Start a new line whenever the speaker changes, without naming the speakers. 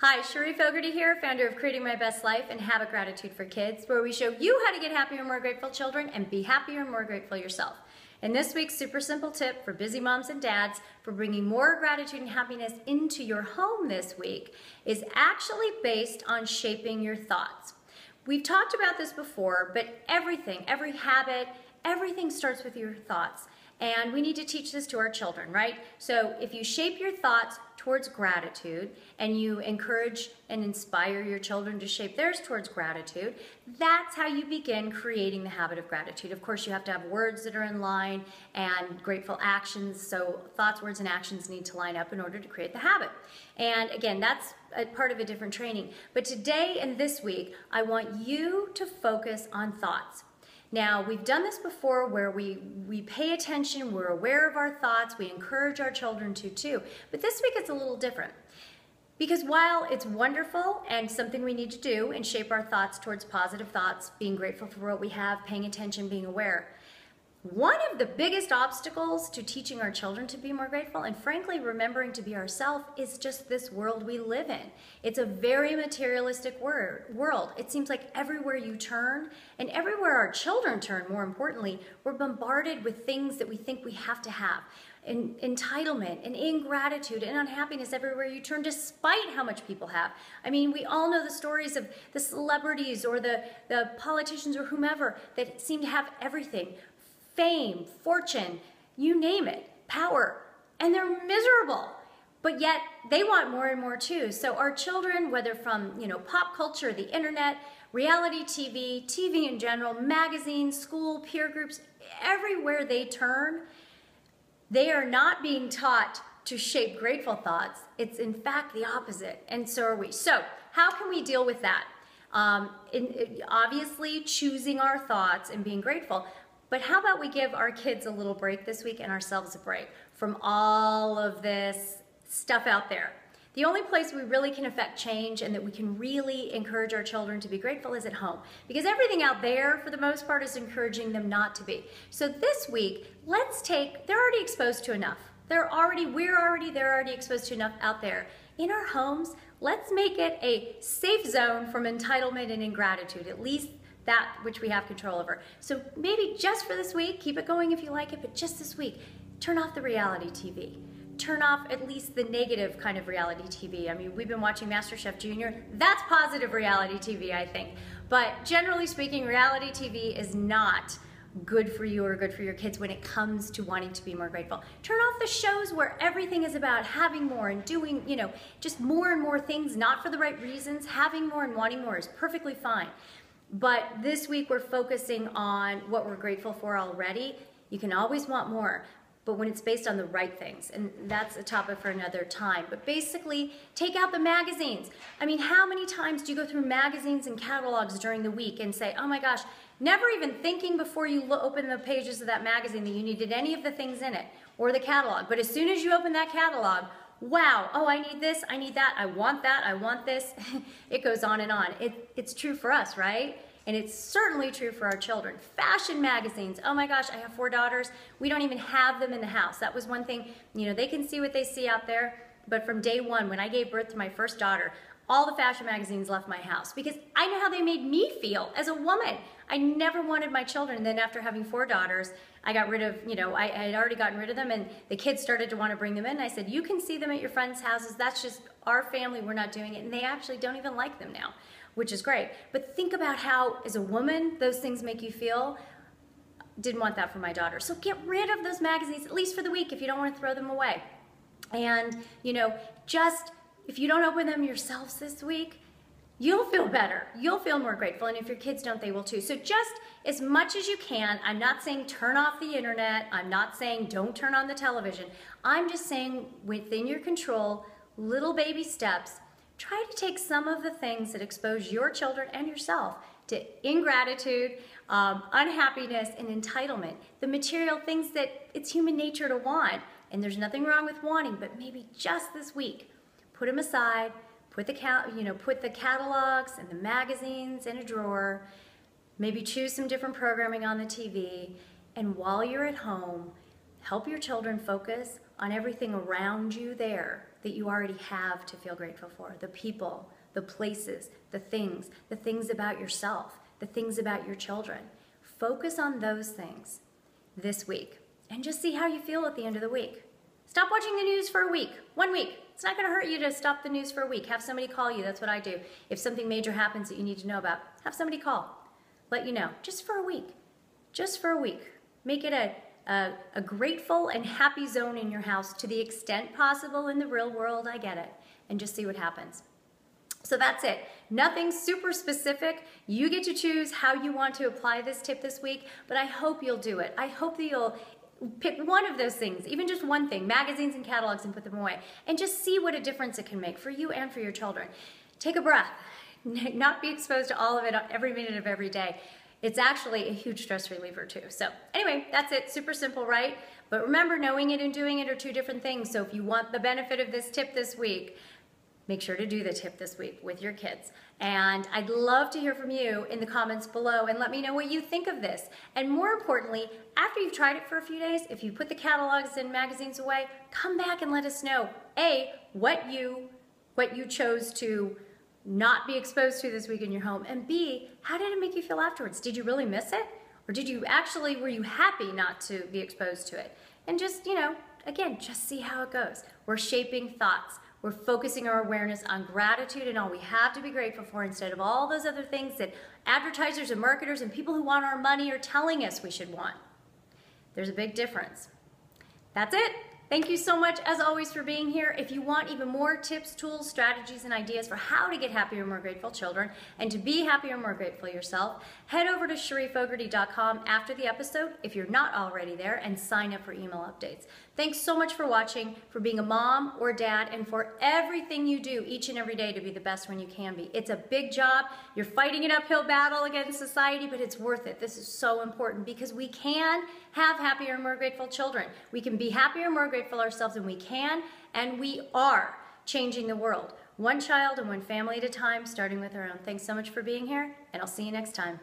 Hi, Cherie Fogarty here, founder of Creating My Best Life and Habit Gratitude for Kids, where we show you how to get happier and more grateful children and be happier and more grateful yourself. And this week's super simple tip for busy moms and dads for bringing more gratitude and happiness into your home this week is actually based on shaping your thoughts. We've talked about this before, but everything, every habit, everything starts with your thoughts. And we need to teach this to our children, right? So if you shape your thoughts towards gratitude and you encourage and inspire your children to shape theirs towards gratitude, that's how you begin creating the habit of gratitude. Of course, you have to have words that are in line and grateful actions. So thoughts, words, and actions need to line up in order to create the habit. And again, that's a part of a different training. But today and this week, I want you to focus on thoughts. Now, we've done this before where we pay attention, we're aware of our thoughts, we encourage our children to too. But this week it's a little different. Because while it's wonderful and something we need to do and shape our thoughts towards positive thoughts, being grateful for what we have, paying attention, being aware, one of the biggest obstacles to teaching our children to be more grateful and frankly remembering to be ourselves is just this world we live in. It's a very materialistic world. It seems like everywhere you turn and everywhere our children turn, more importantly, we're bombarded with things that we think we have to have. Entitlement and ingratitude and unhappiness everywhere you turn, despite how much people have. I mean, we all know the stories of the celebrities or the politicians or whomever that seem to have everything. Fame, fortune, you name it, power, and they're miserable. But yet they want more and more too. So our children, whether from pop culture, the internet, reality TV, TV in general, magazines, school, peer groups, everywhere they turn, they are not being taught to shape grateful thoughts. It's in fact the opposite, and so are we. So how can we deal with that? Obviously choosing our thoughts and being grateful. But how about we give our kids a little break this week and ourselves a break from all of this stuff out there? The only place we really can affect change and that we can really encourage our children to be grateful is at home. Because everything out there, for the most part, is encouraging them not to be. So this week, they're already exposed to enough. They're already exposed to enough out there. In our homes, let's make it a safe zone from entitlement and ingratitude, at least that which we have control over. So maybe just for this week, keep it going if you like it, but just this week, turn off the reality TV. Turn off at least the negative kind of reality TV. I mean, we've been watching MasterChef Junior. That's positive reality TV, I think. But generally speaking, reality TV is not good for you or good for your kids when it comes to wanting to be more grateful. Turn off the shows where everything is about having more and doing, just more and more things, not for the right reasons. Having more and wanting more is perfectly fine. But this week we're focusing on what we're grateful for already. You can always want more, but when it's based on the right things, and that's a topic for another time. But basically, take out the magazines. I mean, how many times do you go through magazines and catalogs during the week and say, oh my gosh, never even thinking before you open the pages of that magazine that you needed any of the things in it, or the catalog. But as soon as you open that catalog, wow, oh, I need this, I need that, I want this. It goes on and on. It's true for us, right? And it's certainly true for our children. Fashion magazines, oh my gosh, I have 4 daughters. We don't even have them in the house. That was one thing, they can see what they see out there, but from day one, when I gave birth to my first daughter, all the fashion magazines left my house because I know how they made me feel as a woman. I never wanted my children. And then after having 4 daughters, I got rid of, I had already gotten rid of them and the kids started to want to bring them in. And I said, you can see them at your friends' houses. That's just our family. We're not doing it. And they actually don't even like them now, which is great. But think about how, as a woman, those things make you feel. Didn't want that for my daughter. So get rid of those magazines, at least for the week, if you don't want to throw them away. And, if you don't open them yourselves this week, you'll feel better. You'll feel more grateful. And if your kids don't, they will too. So just as much as you can, I'm not saying turn off the internet. I'm not saying don't turn on the television. I'm just saying within your control, little baby steps, try to take some of the things that expose your children and yourself to ingratitude, unhappiness, and entitlement. The material things that it's human nature to want. And there's nothing wrong with wanting, but maybe just this week, put them aside, put the catalogs and the magazines in a drawer, maybe choose some different programming on the TV, and while you're at home, help your children focus on everything around you there that that you already have to feel grateful for. The people, the places, the things about yourself, the things about your children. Focus on those things this week and just see how you feel at the end of the week. Stop watching the news for a week, 1 week. It's not gonna hurt you to stop the news for a week. Have somebody call you, that's what I do. If something major happens that you need to know about, have somebody call, let you know, just for a week, just for a week. Make it a grateful and happy zone in your house to the extent possible in the real world, I get it, and just see what happens. So that's it. Nothing super specific. You get to choose how you want to apply this tip this week, but I hope you'll do it. I hope that you'll pick one of those things, even just one thing, magazines and catalogs, and put them away, and just see what a difference it can make for you and for your children. Take a breath. Not be exposed to all of it every minute of every day. It's actually a huge stress reliever too. So anyway, that's it. Super simple, right? But remember, knowing it and doing it are two different things. So if you want the benefit of this tip this week, make sure to do the tip this week with your kids. And I'd love to hear from you in the comments below and let me know what you think of this. And more importantly, after you've tried it for a few days, if you put the catalogs and magazines away, come back and let us know, A, what you chose to not be exposed to this week in your home, and B, how did it make you feel afterwards? Did you really miss it? Or were you happy not to be exposed to it? And just, again, just see how it goes. We're shaping thoughts. We're focusing our awareness on gratitude and all we have to be grateful for instead of all those other things that advertisers and marketers and people who want our money are telling us we should want. There's a big difference. That's it. Thank you so much, as always, for being here. If you want even more tips, tools, strategies, and ideas for how to get happier, more grateful children and to be happier, more grateful yourself, head over to CherieFogarty.com after the episode, if you're not already there, and sign up for email updates. Thanks so much for watching, for being a mom or dad, and for everything you do each and every day to be the best one you can be. It's a big job. You're fighting an uphill battle against society, but it's worth it. This is so important because we can have happier, more grateful children. We can be happier, more grateful ourselves, and we can, and we are changing the world. One child and one family at a time, starting with our own. Thanks so much for being here, and I'll see you next time.